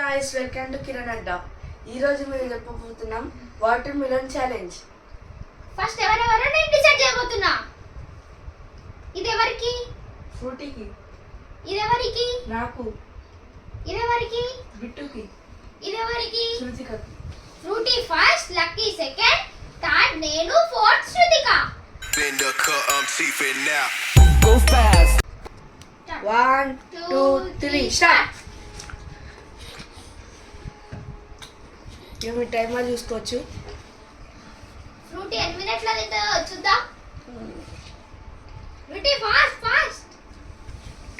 guys, welcome to Kiran Adda. ఈ రోజు మేము చెప్పబోతున్నాం వాటర్ మిలన్ ఛాలెంజ్. ఫస్ట్ ఎవరెవరో నేను డిసైడ్ చేయబోతున్నా. ఇది ఎవరికి? ఫ్రూటీకి. ఇది ఎవరికి? నాకు. ఇది ఎవరికి? బిట్టుకి. ఇది ఎవరికి? శృతికకి. Frooti first, Lucky second, third నేను, fourth Shruthika. Bend the cut, I'm teething now. Go fast. 1 2 3 start. మీ టైమర్ చూసుకోవచ్చు. ఫ్రూటీ ఎన్ని మినిట్ల చూద్దాం. Frooti fast fast.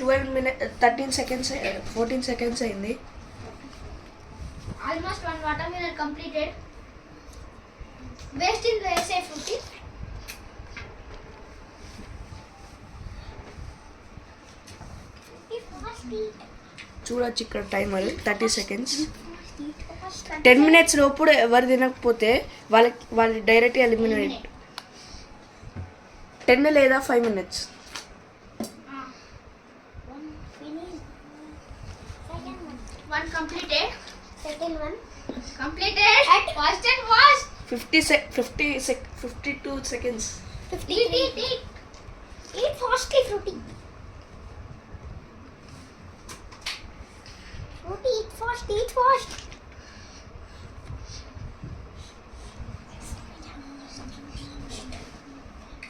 12 minutes 13 seconds 14 seconds అయింది. Almost 1 watermelon completed. Best in వేసే ఫ్రూటీ. చూడొచ్చు ఇక్కడ టైమర్ 30 seconds. 10 minutes లోపు ఎవరు తినకపోతే వాళ్ళు డైరెక్ట్ ఎలిమినేట్. 10 లేదా 5 minutes. One completed. Second one completed. Fast and fast. 52 seconds. 53. Eat fastly, Fruity. Fruity, eat fast, eat fast.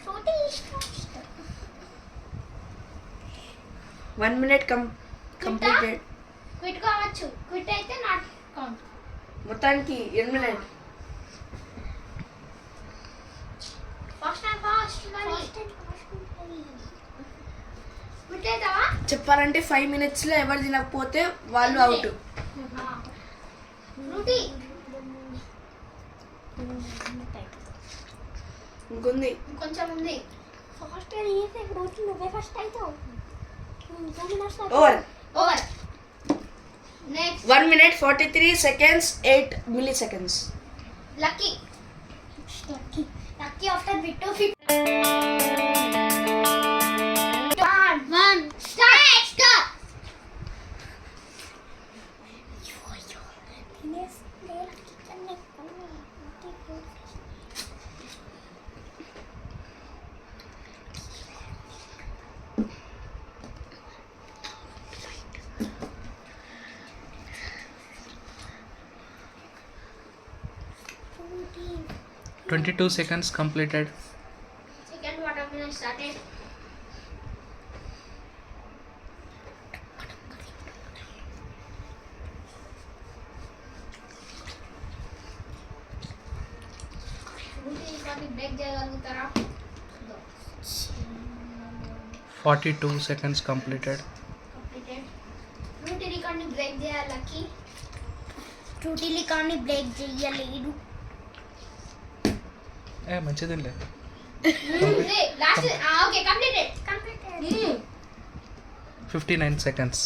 Fruity, eat fast. 1 minute completed. Quit కావచ్చు. Quit అయితే not count. మొత్తానికి 8 minutes. Fast and fast. Fast and fast. Quit అయితావా? చెప్పాలంటే 5 minutes లో ఎవరు తినకపోతే వాళ్ళు out. Fruity. ఇంకొంది. కొంచెం ఉంది. ఫాస్ట్ గా చేస్తే ఫ్రూటీ నువ్వే ఫస్ట్ అవుతావు. Over. Next 1 minute 43 seconds 8 milliseconds. Lucky after Bittu fit 1 start. Hmm. 22 seconds completed. Second water melon started. Break చేయగలుగుతారా? 42 seconds completed. ఫ్రూటీ రికార్డ్ని బ్రేక్ చేయాలి లక్కీ. ఫ్రూటీ రికార్డ్ని బ్రేక్ చేయలేదు. మంచిదిలే. Last okay completed 59 seconds.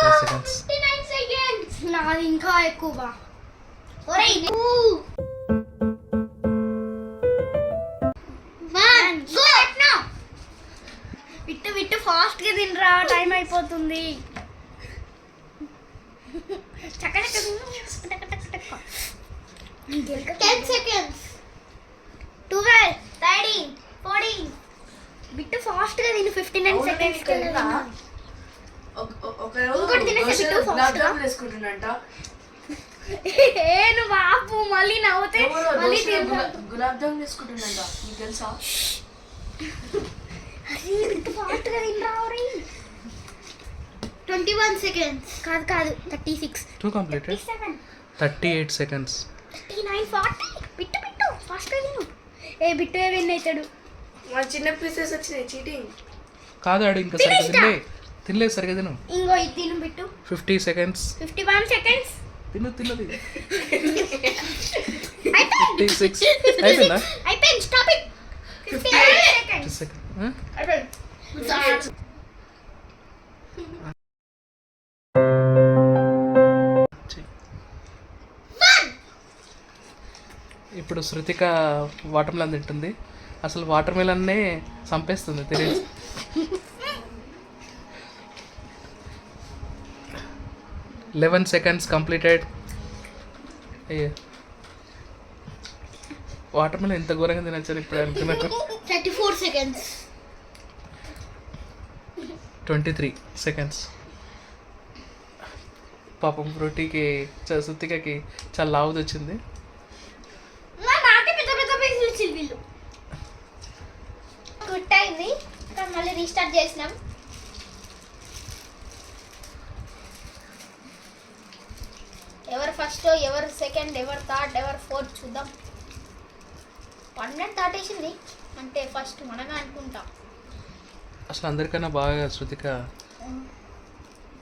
59 seconds. నాది ఇంకా ఎక్కువ. ఒరేయ్ విట్టు ఫాస్ట్ గా తినరా, టైం అయిపోతుంది. 10 seconds. 12 13 14. బిట్టు ఫాస్ట్ గా తిను. 59 seconds కల్లా ఇంకోటి తినేసి బిట్టు ఫాస్ట్ గా వేసుకుంటున్నంట. నువ్వు ఆపు, మళ్ళీ నవ్వుతే మళ్ళీ గులాబ్ జామ్ వేసుకుంటున్నంట. నీకు తెలుసా? అరే బిట్టు ఫాస్ట్ గా తినరా. 21 seconds. కాదు 36. 2 completed. 38 seconds. 39 40. బిట్టు ఫాస్ట్ గా తిను. బిట్టు విన్ అవుతాడు. మా చిన్న పీసెస్ వచ్చినాయి. చీటింగ్ కాదు ఆడు ఇంకా సరిగ్గా తినలేదు సరిగ్గా తిను. ఇంకో ఇది తిను బిట్టు. 50 seconds. 51 seconds. తిన్నది. అయిపోయింది. 56 అయిపోయిందా? అయిపోయింది. Stop it. 58 seconds. అయిపోయింది. ఇప్పుడు శృతిక వాటర్ మిలన్ తింటుంది. అసలు వాటర్ మిలన్నే చంపేస్తుంది తెలియదు. 11 seconds completed. వాటర్ మిలన్ ఎంత ఘోరంగా తినచ్చని ఇప్పుడు అనుకున్నాను. 34 seconds. 23 seconds. పాపం ఫ్రూటీకి సుత్తికకి చాలా లావుది వచ్చింది. నాకే పెద్ద పెద్ద పీసులు ఇచ్చింది వీళ్ళు. గుడ్ అయింది. ఇంకా మళ్ళీ రీస్టార్ట్ చేసినాం. ఎవరు ఫస్ట్, ఎవరు సెకండ్, ఎవరు థర్డ్, ఎవరు ఫోర్త్ చూద్దాం. 1 minute దాటేసింది అంటే ఫస్ట్ మనమే అనుకుంటాం. అసలు అందరికన్నా బాగా శృతిక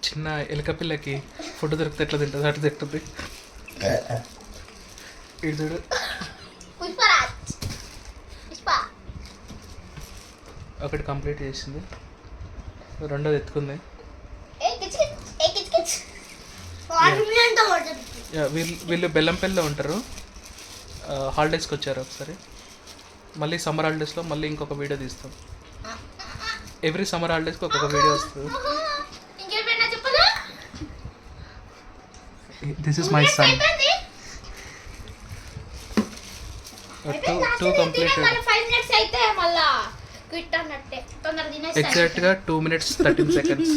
చిన్న ఎలుక పిల్లకి ఫుడ్ దొరికితే ఎట్లా తింటుంది అట్లా తింటుంది. ఇటు చూడు. పుష్పరాజ్ పుష్ప ఒకటి కంప్లీట్ చేసింది, రెండోది ఎత్తుకుంది. వీళ్ళు బెల్లంపల్లిలో ఉంటారు, హాలిడేస్కి వచ్చారు. ఒకసారి మళ్ళీ సమ్మర్ హాలిడేస్లో మళ్ళీ ఇంకొక వీడియో తీస్తాం. ఎవ్రీ సమ్మర్ హాలిడేస్కి ఒక్కొక్క వీడియో వస్తుంది. This is my son. Two completed. ఎగ్జాక్ట్గా 2 minutes 13 seconds.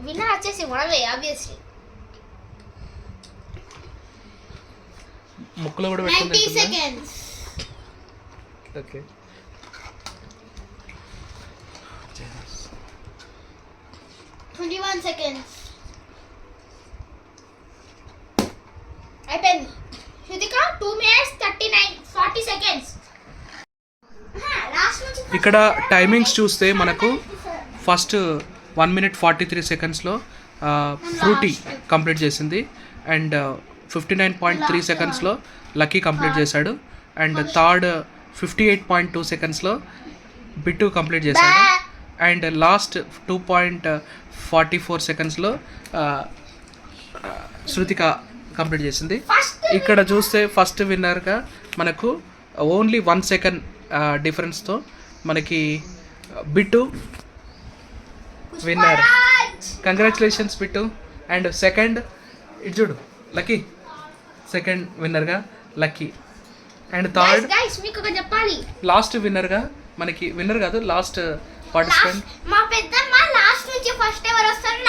విన్నర్ వచ్చేసి మనమే ఆబ్వియస్లీ. ముక్కులో కూడా 90 పెట్టుకుంది. seconds. ఓకే. 21 seconds. అయిపోయింది. Shruthika 2 minutes 40 seconds. లాస్ట్ నుంచి ఇక్కడ టైమింగ్స్ చూస్తే మనకు ఫస్ట్ 1 minute 43 secondsలో ఫ్రూటీ కంప్లీట్ చేసింది, అండ్ 59.3 secondsలో లక్కీ కంప్లీట్ చేశాడు, అండ్ థర్డ్ 58.2 secondsలో బిట్టు కంప్లీట్ చేశాడు, అండ్ లాస్ట్ 2.44 secondsలో శృతిక కంప్లీట్ చేసింది. ఇక్కడ చూస్తే ఫస్ట్ విన్నర్గా మనకు ఓన్లీ 1 second డిఫరెన్స్తో మనకి Bittu winner. Congratulations Bittu. And second ఇటు చూడు లక్కీ, సెకండ్ విన్నర్గా లక్కీ. అండ్ థర్డ్ గైస్ మీకు ఒక చెప్పాలి, లాస్ట్ విన్నర్గా మనకి విన్నర్ కాదు లాస్ట్ పార్టిసిపెంట్ మా పెద్దమ్మ లాస్ట్ నుంచి ఫస్ట్ ఎవరు వస్తారో